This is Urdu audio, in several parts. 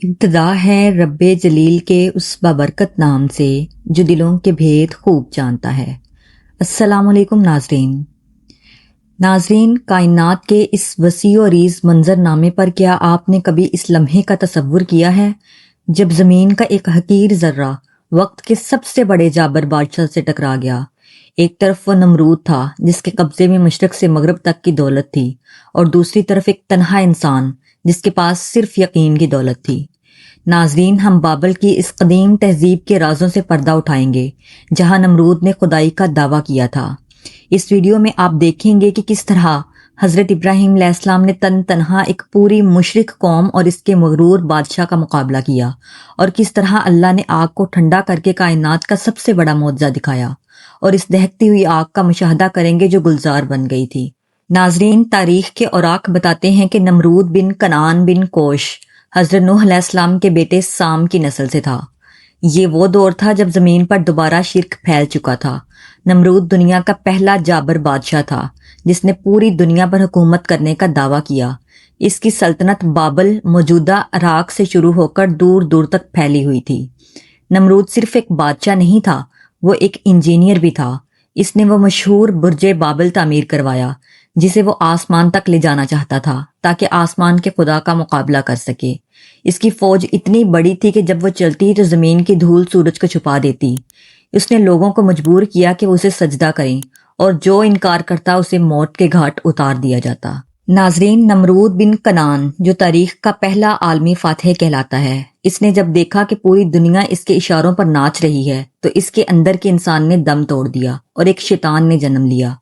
ابتدا ہے رب جلیل کے اس بابرکت نام سے جو دلوں کے بھید خوب جانتا ہے۔ السلام علیکم ناظرین، کائنات کے اس وسیع و عریض منظر نامے پر کیا آپ نے کبھی اس لمحے کا تصور کیا ہے جب زمین کا ایک حقیر ذرہ وقت کے سب سے بڑے جابر بادشاہ سے ٹکرا گیا؟ ایک طرف وہ نمرود تھا جس کے قبضے میں مشرق سے مغرب تک کی دولت تھی، اور دوسری طرف ایک تنہا انسان جس کے پاس صرف یقین کی دولت تھی۔ ناظرین، ہم بابل کی اس قدیم تہذیب کے رازوں سے پردہ اٹھائیں گے جہاں نمرود نے خدائی کا دعویٰ کیا تھا۔ اس ویڈیو میں آپ دیکھیں گے کہ کس طرح حضرت ابراہیم علیہ السلام نے تنہا ایک پوری مشرک قوم اور اس کے مغرور بادشاہ کا مقابلہ کیا، اور کس طرح اللہ نے آگ کو ٹھنڈا کر کے کائنات کا سب سے بڑا معجزہ دکھایا، اور اس دہکتی ہوئی آگ کا مشاہدہ کریں گے جو گلزار بن گئی تھی۔ ناظرین، تاریخ کے اوراق بتاتے ہیں کہ نمرود بن کنعان بن کوش حضرت نوح علیہ السلام کے بیٹے سام کی نسل سے تھا۔ یہ وہ دور تھا جب زمین پر دوبارہ شرک پھیل چکا تھا۔ نمرود دنیا کا پہلا جابر بادشاہ تھا جس نے پوری دنیا پر حکومت کرنے کا دعویٰ کیا۔ اس کی سلطنت بابل موجودہ عراق سے شروع ہو کر دور دور تک پھیلی ہوئی تھی۔ نمرود صرف ایک بادشاہ نہیں تھا، وہ ایک انجینئر بھی تھا۔ اس نے وہ مشہور برج بابل تعمیر کروایا جسے وہ آسمان تک لے جانا چاہتا تھا تاکہ آسمان کے خدا کا مقابلہ کر سکے۔ اس کی فوج اتنی بڑی تھی کہ جب وہ چلتی تو زمین کی دھول سورج کو چھپا دیتی۔ اس نے لوگوں کو مجبور کیا کہ وہ اسے سجدہ کریں، اور جو انکار کرتا اسے موت کے گھاٹ اتار دیا جاتا۔ ناظرین، نمرود بن کنعان جو تاریخ کا پہلا عالمی فاتح کہلاتا ہے، اس نے جب دیکھا کہ پوری دنیا اس کے اشاروں پر ناچ رہی ہے تو اس کے اندر کے انسان نے دم توڑ دیا اور ایک شیطان نے جنم لیا۔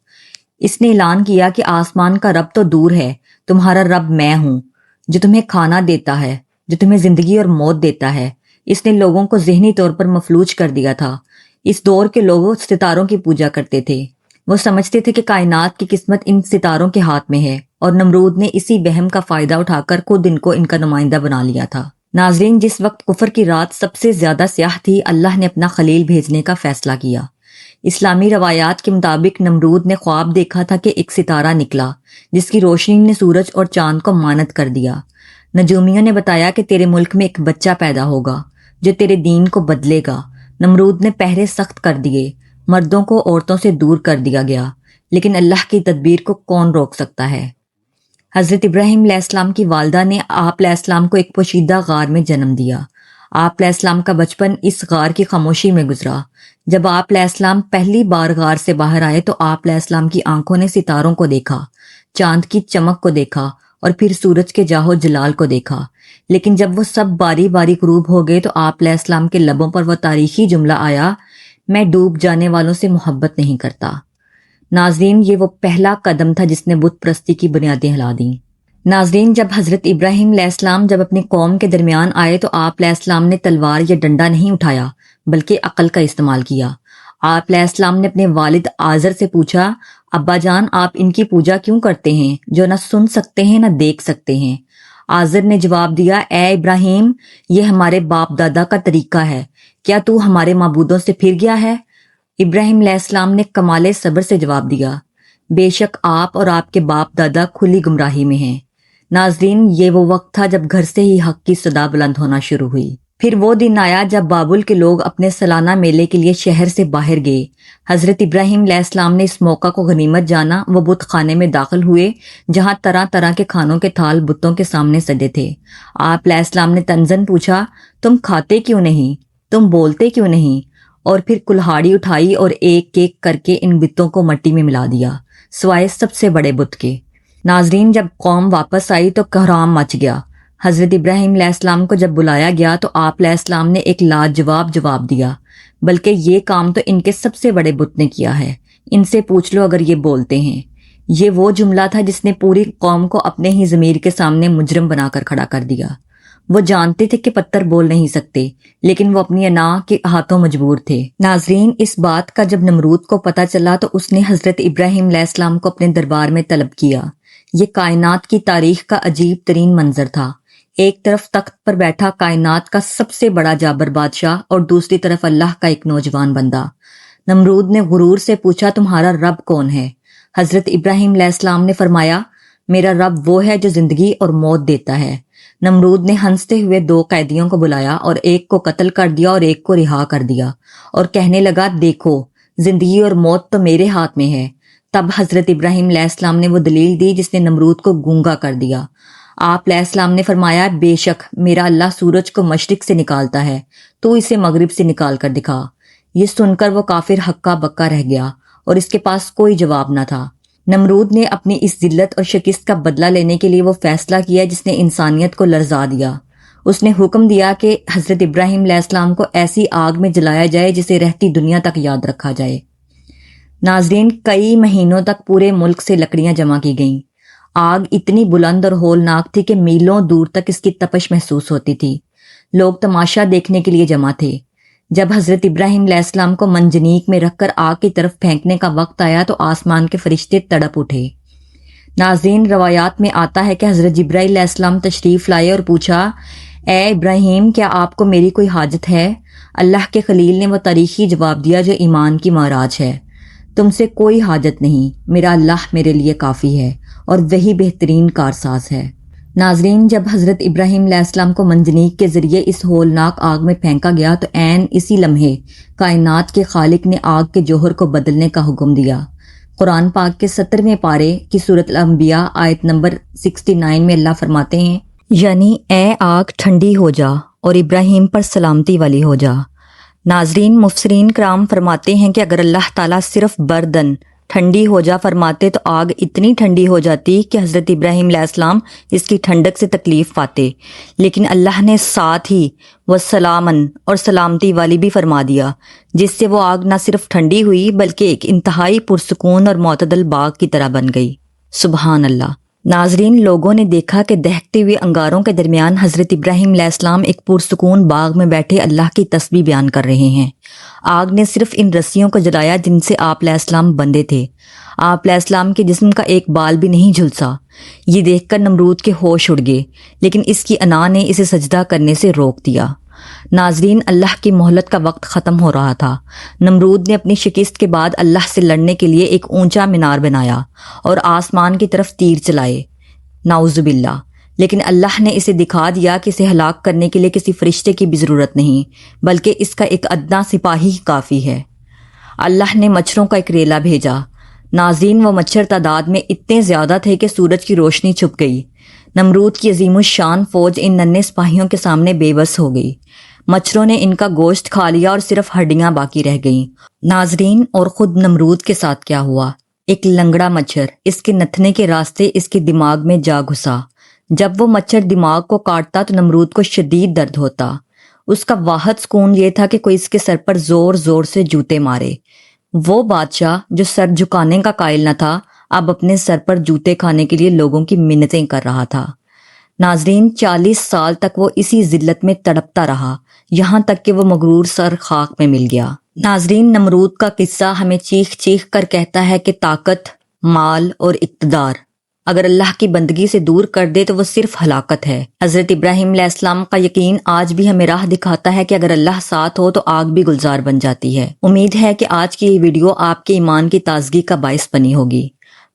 اس نے اعلان کیا کہ آسمان کا رب تو دور ہے، تمہارا رب میں ہوں جو تمہیں کھانا دیتا ہے، جو تمہیں زندگی اور موت دیتا ہے۔ اس نے لوگوں کو ذہنی طور پر مفلوج کر دیا تھا۔ اس دور کے لوگ ستاروں کی پوجا کرتے تھے، وہ سمجھتے تھے کہ کائنات کی قسمت ان ستاروں کے ہاتھ میں ہے، اور نمرود نے اسی وہم کا فائدہ اٹھا کر خود ان کو ان کا نمائندہ بنا لیا تھا۔ ناظرین، جس وقت کفر کی رات سب سے زیادہ سیاہ تھی، اللہ نے اپنا خلیل بھیجنے کا فیصلہ کیا۔ اسلامی روایات کے مطابق نمرود نے خواب دیکھا تھا کہ ایک ستارہ نکلا جس کی روشنی نے سورج اور چاند کو مانند کر دیا۔ نجومیوں نے بتایا کہ تیرے ملک میں ایک بچہ پیدا ہوگا جو تیرے دین کو بدلے گا۔ نمرود نے پہرے سخت کر دیے، مردوں کو عورتوں سے دور کر دیا گیا، لیکن اللہ کی تدبیر کو کون روک سکتا ہے؟ حضرت ابراہیم علیہ السلام کی والدہ نے آپ علیہ السلام کو ایک پوشیدہ غار میں جنم دیا۔ آپ علیہ السلام کا بچپن اس غار کی خاموشی میں گزرا۔ جب آپ علیہ السلام پہلی بار غار سے باہر آئے تو آپ علیہ السلام کی آنکھوں نے ستاروں کو دیکھا، چاند کی چمک کو دیکھا، اور پھر سورج کے جاہو جلال کو دیکھا۔ لیکن جب وہ سب باری باری غروب ہو گئے تو آپ علیہ السلام کے لبوں پر وہ تاریخی جملہ آیا، میں ڈوب جانے والوں سے محبت نہیں کرتا۔ ناظرین، یہ وہ پہلا قدم تھا جس نے بت پرستی کی بنیادیں ہلا دیں۔ ناظرین، جب حضرت ابراہیم علیہ السلام جب اپنی قوم کے درمیان آئے تو آپ علیہ السلام نے تلوار یا ڈنڈا نہیں اٹھایا بلکہ عقل کا استعمال کیا۔ آپ علیہ السلام نے اپنے والد آزر سے پوچھا، ابا جان، آپ ان کی پوجا کیوں کرتے ہیں جو نہ سن سکتے ہیں نہ دیکھ سکتے ہیں؟ آزر نے جواب دیا، اے ابراہیم، یہ ہمارے باپ دادا کا طریقہ ہے، کیا تو ہمارے معبودوں سے پھر گیا ہے؟ ابراہیم علیہ السلام نے کمال صبر سے جواب دیا، بے شک آپ اور آپ کے باپ دادا کھلی گمراہی میں ہیں۔ ناظرین، یہ وہ وقت تھا جب گھر سے ہی حق کی صدا بلند ہونا شروع ہوئی۔ پھر وہ دن آیا جب بابل کے لوگ اپنے سالانہ میلے کے لیے شہر سے باہر گئے۔ حضرت ابراہیم علیہ السلام نے اس موقع کو غنیمت جانا، وہ بت خانے میں داخل ہوئے جہاں طرح طرح کے کھانوں کے تھال بتوں کے سامنے سجے تھے۔ آپ علیہ السلام نے تنزن پوچھا، تم کھاتے کیوں نہیں؟ تم بولتے کیوں نہیں؟ اور پھر کلہاڑی اٹھائی اور ایک ایک کر کے ان بتوں کو مٹی میں ملا دیا، سوائے سب سے بڑے بت کے۔ ناظرین، جب قوم واپس آئی تو کوہرام مچ گیا۔ حضرت ابراہیم علیہ السلام کو جب بلایا گیا تو آپ علیہ السلام نے ایک لاجواب جواب دیا، بلکہ یہ کام تو ان کے سب سے بڑے بت نے کیا ہے، ان سے پوچھ لو اگر یہ بولتے ہیں۔ یہ وہ جملہ تھا جس نے پوری قوم کو اپنے ہی ضمیر کے سامنے مجرم بنا کر کھڑا کر دیا۔ وہ جانتے تھے کہ پتھر بول نہیں سکتے، لیکن وہ اپنی انا کے ہاتھوں مجبور تھے۔ ناظرین، اس بات کا جب نمرود کو پتہ چلا تو اس نے حضرت ابراہیم علیہ السلام کو اپنے دربار میں طلب کیا۔ یہ کائنات کی تاریخ کا عجیب ترین منظر تھا۔ ایک طرف تخت پر بیٹھا کائنات کا سب سے بڑا جابر بادشاہ، اور دوسری طرف اللہ کا ایک نوجوان بندہ۔ نمرود نے غرور سے پوچھا، تمہارا رب کون ہے؟ حضرت ابراہیم علیہ السلام نے فرمایا، میرا رب وہ ہے جو زندگی اور موت دیتا ہے۔ نمرود نے ہنستے ہوئے 2 قیدیوں کو بلایا اور ایک کو قتل کر دیا اور ایک کو رہا کر دیا اور کہنے لگا دیکھو زندگی اور موت تو میرے ہاتھ میں ہے۔ تب حضرت ابراہیم علیہ السلام نے وہ دلیل دی جس نے نمرود کو گونگا کر دیا۔ آپ علیہ السلام نے فرمایا بے شک میرا اللہ سورج کو مشرق سے نکالتا ہے، تو اسے مغرب سے نکال کر دکھا۔ یہ سن کر وہ کافر ہکا بکا رہ گیا اور اس کے پاس کوئی جواب نہ تھا۔ نمرود نے اپنی اس ذلت اور شکست کا بدلہ لینے کے لیے وہ فیصلہ کیا جس نے انسانیت کو لرزا دیا۔ اس نے حکم دیا کہ حضرت ابراہیم علیہ السلام کو ایسی آگ میں جلایا جائے جسے رہتی دنیا تک یاد رکھا جائے۔ ناظرین، کئی مہینوں تک پورے ملک سے لکڑیاں جمع کی گئیں۔ آگ اتنی بلند اور ہولناک تھی کہ میلوں دور تک اس کی تپش محسوس ہوتی تھی۔ لوگ تماشا دیکھنے کے لیے جمع تھے۔ جب حضرت ابراہیم علیہ السلام کو منجنیق میں رکھ کر آگ کی طرف پھینکنے کا وقت آیا تو آسمان کے فرشتے تڑپ اٹھے۔ ناظرین، روایات میں آتا ہے کہ حضرت جبرائیل علیہ السلام تشریف لائے اور پوچھا اے ابراہیم کیا آپ کو میری کوئی حاجت ہے؟ اللہ کے خلیل نے وہ تاریخی جواب دیا جو ایمان کی معراج ہے، تم سے کوئی حاجت نہیں، میرا اللہ میرے لیے کافی ہے اور وہی بہترین کارساز ہے۔ ناظرین، جب حضرت ابراہیم علیہ السلام کو منجنیق کے ذریعے اس ہولناک آگ میں پھینکا گیا تو عین اسی لمحے کائنات کے خالق نے آگ کے جوہر کو بدلنے کا حکم دیا۔ قرآن پاک کے 17ویں پارے کی سورۃ الانبیاء آیت نمبر 69 میں اللہ فرماتے ہیں یعنی اے آگ ٹھنڈی ہو جا اور ابراہیم پر سلامتی والی ہو جا۔ ناظرین، مفسرین کرام فرماتے ہیں کہ اگر اللہ تعالیٰ صرف بردن ٹھنڈی ہو جا فرماتے تو آگ اتنی ٹھنڈی ہو جاتی کہ حضرت ابراہیم علیہ السلام اس کی ٹھنڈک سے تکلیف پاتے، لیکن اللہ نے ساتھ ہی وسلامن اور سلامتی والی بھی فرما دیا، جس سے وہ آگ نہ صرف ٹھنڈی ہوئی بلکہ ایک انتہائی پرسکون اور معتدل باغ کی طرح بن گئی۔ سبحان اللہ۔ ناظرین، لوگوں نے دیکھا کہ دہکتے ہوئے انگاروں کے درمیان حضرت ابراہیم علیہ السلام ایک پرسکون باغ میں بیٹھے اللہ کی تسبیح بیان کر رہے ہیں۔ آگ نے صرف ان رسیوں کو جلایا جن سے آپ علیہ السلام بندھے تھے۔ آپ علیہ السلام کے جسم کا ایک بال بھی نہیں جھلسا۔ یہ دیکھ کر نمرود کے ہوش اڑ گئے، لیکن اس کی انا نے اسے سجدہ کرنے سے روک دیا۔ ناظرین، اللہ کی مہلت کا وقت ختم ہو رہا تھا۔ نمرود نے اپنی شکست کے بعد اللہ سے لڑنے کے لیے ایک اونچا مینار بنایا اور آسمان کی طرف تیر چلائے، نعوذ باللہ، لیکن اللہ نے اسے دکھا دیا کہ اسے ہلاک کرنے کے لیے کسی فرشتے کی بھی ضرورت نہیں، بلکہ اس کا ایک ادنیٰ سپاہی ہی کافی ہے۔ اللہ نے مچھروں کا ایک ریلا بھیجا۔ ناظرین، وہ مچھر تعداد میں اتنے زیادہ تھے کہ سورج کی روشنی چھپ گئی۔ نمرود کی عظیم الشان فوج ان ننھے سپاہیوں کے سامنے بے بس ہو گئی۔ مچھروں نے ان کا گوشت کھا لیا اور صرف ہڈیاں باقی رہ گئیں۔ ناظرین، اور خود نمرود کے ساتھ کیا ہوا؟ ایک لنگڑا مچھر اس کے نتھنے کے راستے اس کے دماغ میں جا گھسا۔ جب وہ مچھر دماغ کو کاٹتا تو نمرود کو شدید درد ہوتا۔ اس کا واحد سکون یہ تھا کہ کوئی اس کے سر پر زور زور سے جوتے مارے۔ وہ بادشاہ جو سر جھکانے کا قائل نہ تھا، اب اپنے سر پر جوتے کھانے کے لیے لوگوں کی منتیں کر رہا تھا۔ ناظرین، 40 سال تک وہ اسی ذلت میں تڑپتا رہا، یہاں تک کہ وہ مغرور سر خاک میں مل گیا۔ ناظرین، نمرود کا قصہ ہمیں چیخ چیخ کر کہتا ہے کہ طاقت، مال اور اقتدار اگر اللہ کی بندگی سے دور کر دے تو وہ صرف ہلاکت ہے۔ حضرت ابراہیم علیہ السلام کا یقین آج بھی ہمیں راہ دکھاتا ہے کہ اگر اللہ ساتھ ہو تو آگ بھی گلزار بن جاتی ہے۔ امید ہے کہ آج کی یہ ویڈیو آپ کے ایمان کی تازگی کا باعث بنی ہوگی۔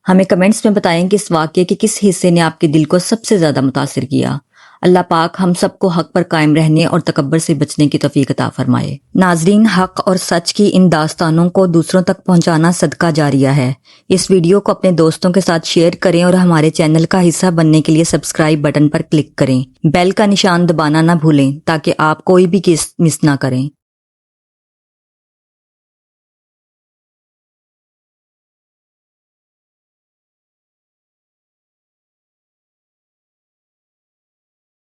ہمیں کمنٹس میں بتائیں کہ اس واقعے کے کس حصے نے آپ کے دل کو سب سے زیادہ متاثر کیا۔ اللہ پاک ہم سب کو حق پر قائم رہنے اور تکبر سے بچنے کی توفیق عطا فرمائے۔ ناظرین، حق اور سچ کی ان داستانوں کو دوسروں تک پہنچانا صدقہ جاریہ ہے۔ اس ویڈیو کو اپنے دوستوں کے ساتھ شیئر کریں اور ہمارے چینل کا حصہ بننے کے لیے سبسکرائب بٹن پر کلک کریں۔ بیل کا نشان دبانا نہ بھولیں تاکہ آپ کوئی بھی قسط مس نہ کریں۔